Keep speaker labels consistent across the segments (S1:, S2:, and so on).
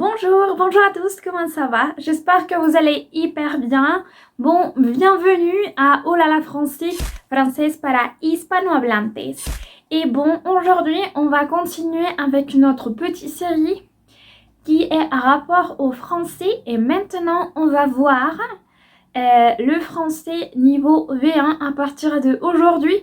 S1: Bonjour à tous, comment ça va? J'espère que vous allez hyper bien. Bon, bienvenue à Hola Français, française para hispanohablantes. Et bon, aujourd'hui, on va continuer avec notre petite série qui est à rapport au français. Et maintenant, on va voir le français niveau V1 à partir d'aujourd'hui.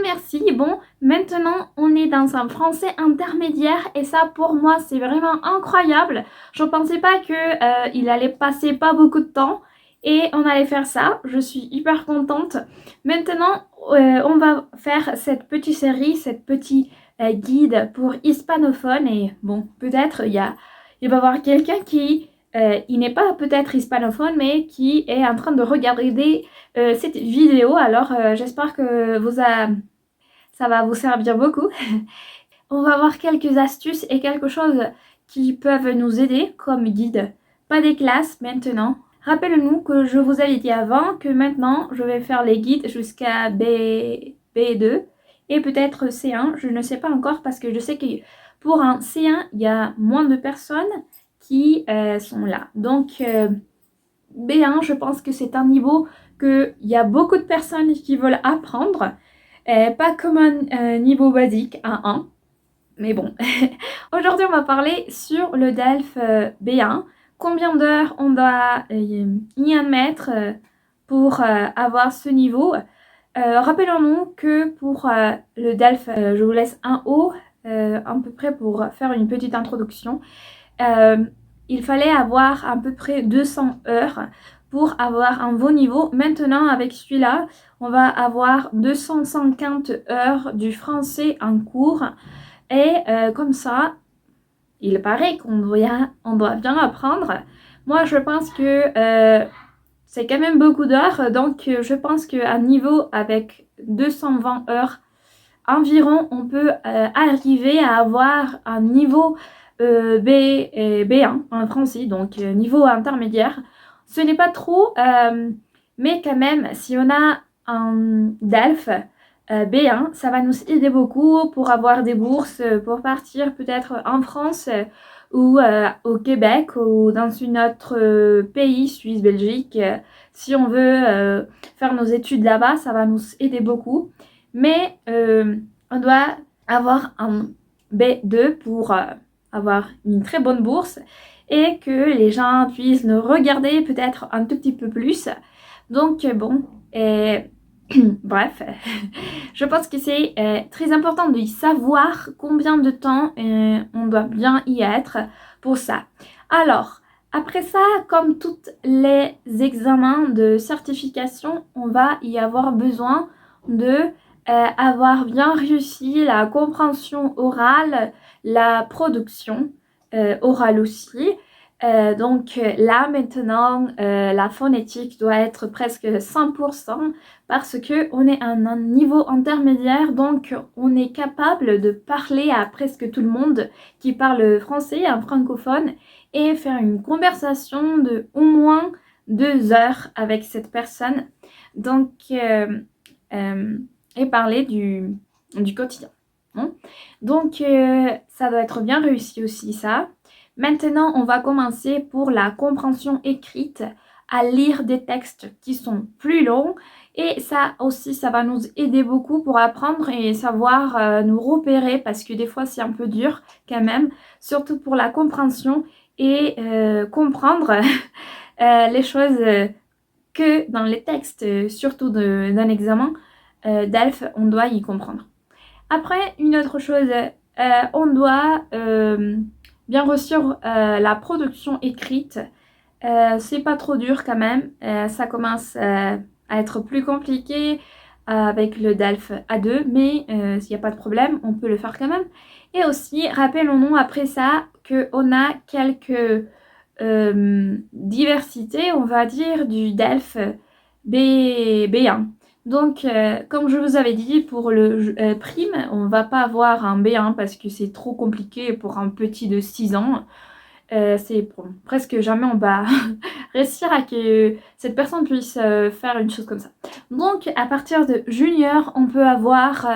S1: Merci. Bon, maintenant on est dans un français intermédiaire et ça pour moi c'est vraiment incroyable. Je pensais pas que il allait passer pas beaucoup de temps et on allait faire ça. Je suis hyper contente. Maintenant on va faire cette petite série, cette petite guide pour hispanophones et bon peut-être il va y avoir quelqu'un qui il n'est pas peut-être hispanophone mais qui est en train de regarder cette vidéo. Alors j'espère que ça va vous servir beaucoup. On va voir quelques astuces et quelque chose qui peuvent nous aider comme guide. Pas des classes maintenant. Rappelez-nous que je vous avais dit avant que maintenant je vais faire les guides jusqu'à B2 et peut-être C1. Je ne sais pas encore parce que je sais que pour un C1 il y a moins de personnes qui sont là. Donc B1 je pense que c'est un niveau qu'il y a beaucoup de personnes qui veulent apprendre. Pas comme un niveau basique à 1, mais bon. Aujourd'hui, on va parler sur le DELF B1. Combien d'heures on doit y admettre pour avoir ce niveau. Rappelons-nous que pour le DELF, je vous laisse un haut à peu près pour faire une petite introduction. Il fallait avoir à peu près 200 heures pour avoir un bon niveau. Maintenant, avec celui-là, on va avoir 250 heures du français en cours. Et comme ça, il paraît qu'on doit bien apprendre. Moi, je pense que c'est quand même beaucoup d'heures. Donc, je pense qu'à niveau avec 220 heures environ, on peut arriver à avoir un niveau B1 en français, donc niveau intermédiaire. Ce n'est pas trop, mais quand même, si on a un DELF B1, ça va nous aider beaucoup pour avoir des bourses, pour partir peut-être en France ou au Québec ou dans une autre pays, Suisse, Belgique. Si on veut faire nos études là-bas, ça va nous aider beaucoup. Mais on doit avoir un B2 pour avoir une très bonne bourse et que les gens puissent nous regarder peut-être un tout petit peu plus. Donc bon, bref, je pense que c'est très important de savoir combien de temps on doit bien y être pour ça. Alors, après ça, comme tous les examens de certification, on va y avoir besoin de avoir bien réussi la compréhension orale, la production orale aussi. Donc là maintenant la phonétique doit être presque 100% parce que on est à un niveau intermédiaire, donc on est capable de parler à presque tout le monde qui parle français, un francophone, et faire une conversation de au moins 2 heures avec cette personne. Donc et parler du quotidien. Hein. Donc ça doit être bien réussi aussi ça. Maintenant, on va commencer pour la compréhension écrite, à lire des textes qui sont plus longs. Et ça aussi, ça va nous aider beaucoup pour apprendre et savoir nous repérer parce que des fois, c'est un peu dur quand même, surtout pour la compréhension et comprendre les choses que dans les textes, surtout d'un examen DELF, on doit y comprendre. Après, une autre chose, on doit bien reçu la production écrite. C'est pas trop dur quand même. Ça commence à être plus compliqué avec le DELF A2, mais s'il n'y a pas de problème, on peut le faire quand même. Et aussi, rappelons-nous après ça qu'on a quelques diversités, on va dire, du DELF B1. Donc, comme je vous avais dit, pour le prime, on va pas avoir un B1 parce que c'est trop compliqué pour un petit de 6 ans. c'est bon, presque jamais on va réussir à que cette personne puisse faire une chose comme ça. Donc à partir de junior, on peut avoir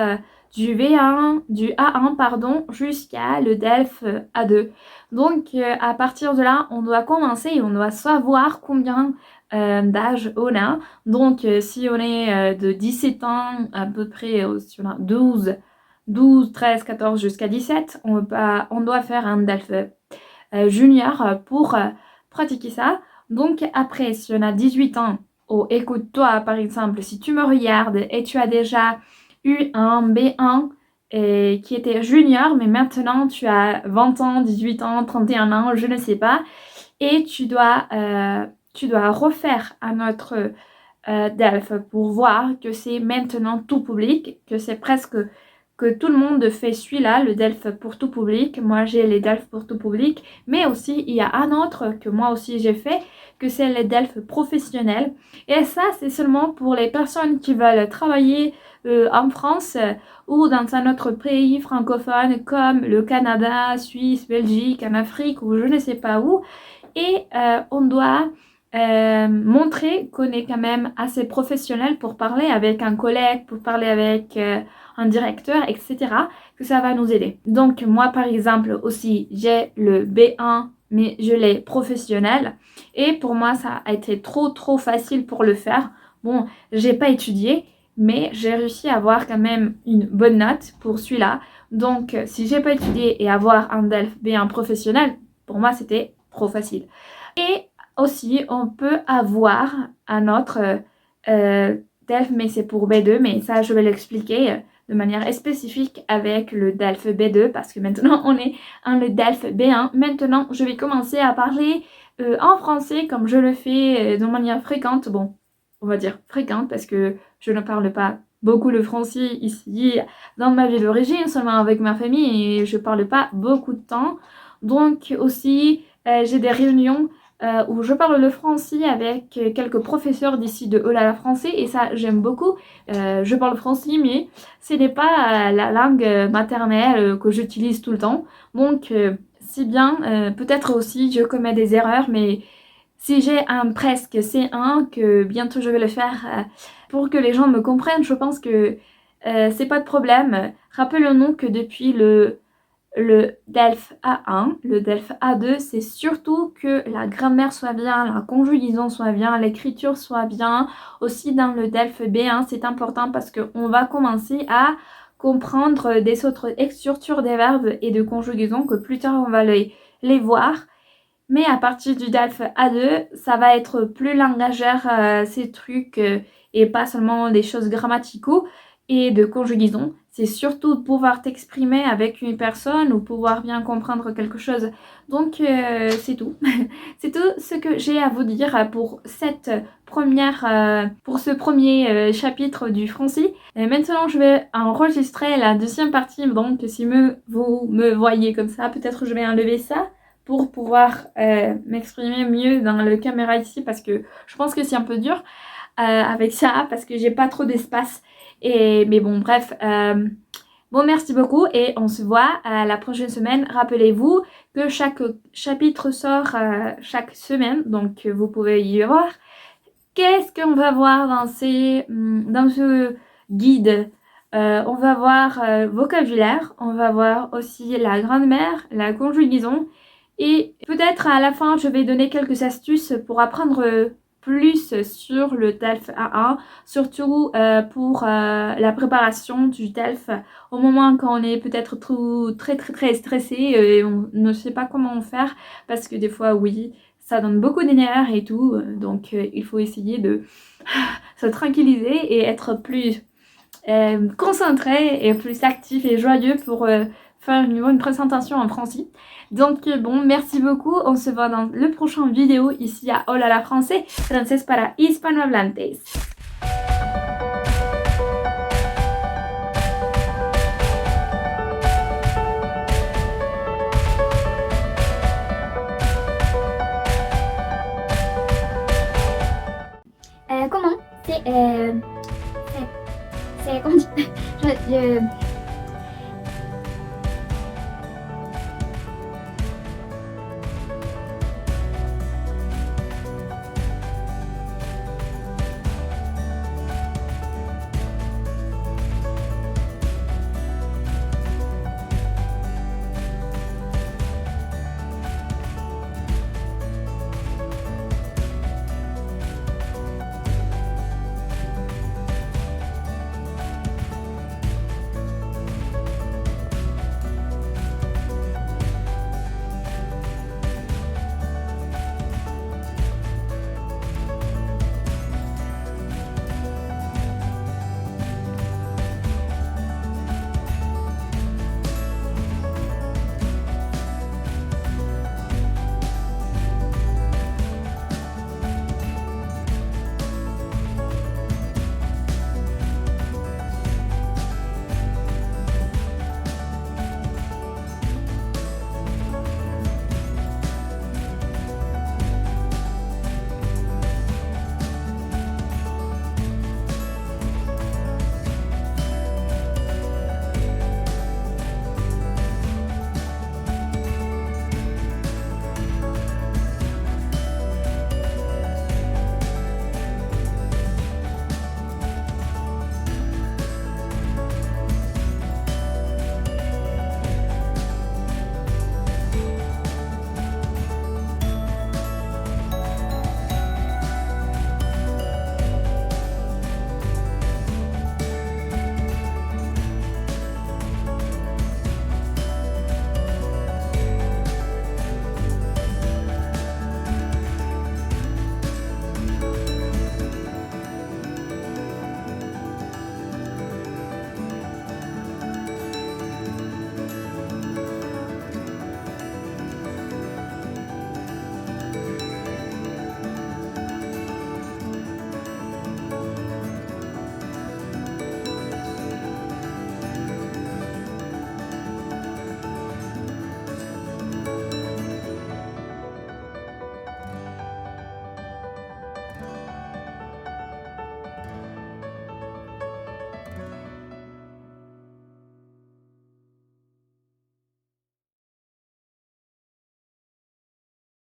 S1: du V1, du A1 pardon, jusqu'à le DELF A2. Donc à partir de là, on doit commencer et on doit savoir combien d'âge on a. Donc si on est de 17 ans à peu près, si on a 12, 13, 14 jusqu'à 17, on doit faire un DELF junior pour pratiquer ça. Donc après, si on a 18 ans, oh, écoute, toi par exemple, si tu me regardes et tu as déjà eu un B1 qui était junior, mais maintenant tu as 20 ans, 18 ans, 31 ans, je ne sais pas, et tu dois refaire un autre DELF pour voir que c'est maintenant tout public, que c'est presque que tout le monde fait celui-là, le DELF pour tout public. Moi, j'ai les DELF pour tout public, mais aussi il y a un autre que moi aussi j'ai fait, que c'est le DELF professionnel. Et ça, c'est seulement pour les personnes qui veulent travailler en France ou dans un autre pays francophone comme le Canada, Suisse, Belgique, en Afrique ou je ne sais pas où. Et on doit montrer qu'on est quand même assez professionnel pour parler avec un collègue, pour parler avec un directeur, etc., que ça va nous aider. Donc moi par exemple aussi j'ai le B1 mais je l'ai professionnel et pour moi ça a été trop facile pour le faire. Bon, j'ai pas étudié mais j'ai réussi à avoir quand même une bonne note pour celui-là. Donc si j'ai pas étudié et avoir un DELF B1 professionnel, pour moi c'était trop facile. Et aussi, on peut avoir un autre DELF, mais c'est pour B2, mais ça, je vais l'expliquer de manière spécifique avec le DELF B2 parce que maintenant, on est en le DELF B1. Maintenant, je vais commencer à parler en français comme je le fais de manière fréquente. Bon, on va dire fréquente parce que je ne parle pas beaucoup le français ici dans ma ville d'origine, seulement avec ma famille et je parle pas beaucoup de temps. Donc aussi, j'ai des réunions où je parle le français avec quelques professeurs d'ici de Olala français et ça j'aime beaucoup. Je parle français mais ce n'est pas la langue maternelle que j'utilise tout le temps. Donc si bien peut-être aussi je commets des erreurs mais si j'ai un presque C1 que bientôt je vais le faire pour que les gens me comprennent, je pense que c'est pas de problème. Rappelons-nous que depuis le DELF A1, le DELF A2, c'est surtout que la grammaire soit bien, la conjugaison soit bien, l'écriture soit bien. Aussi dans le DELF B1, c'est important parce qu'on va commencer à comprendre des autres structures des verbes et de conjugaison que plus tard on va les voir. Mais à partir du DELF A2, ça va être plus langagère ces trucs et pas seulement des choses grammaticaux et de conjugaison. C'est surtout pouvoir t'exprimer avec une personne ou pouvoir bien comprendre quelque chose. Donc c'est tout. C'est tout ce que j'ai à vous dire pour cette pour ce premier chapitre du français. Et maintenant je vais enregistrer la deuxième partie. Donc si vous me voyez comme ça, peut-être je vais enlever ça pour pouvoir m'exprimer mieux dans la caméra ici parce que je pense que c'est un peu dur avec ça parce que j'ai pas trop d'espace. Mais bon, bref. Bon, merci beaucoup et on se voit la prochaine semaine. Rappelez-vous que chaque chapitre sort chaque semaine, donc vous pouvez y voir. Qu'est-ce qu'on va voir dans ce guide? On va voir vocabulaire, on va voir aussi la grammaire, la conjugaison et peut-être à la fin je vais donner quelques astuces pour apprendre plus sur le DELF A1, surtout pour la préparation du DELF au moment quand on est peut-être très stressé et on ne sait pas comment faire parce que des fois oui ça donne beaucoup d'énergie et tout donc il faut essayer de se tranquilliser et être plus concentré et plus actif et joyeux pour faire une bonne présentation en français. Donc bon, merci beaucoup. On se voit dans le prochain vidéo ici à Olala Français, Francés para Hispanohablantes.
S2: Comment? C'est comment dire?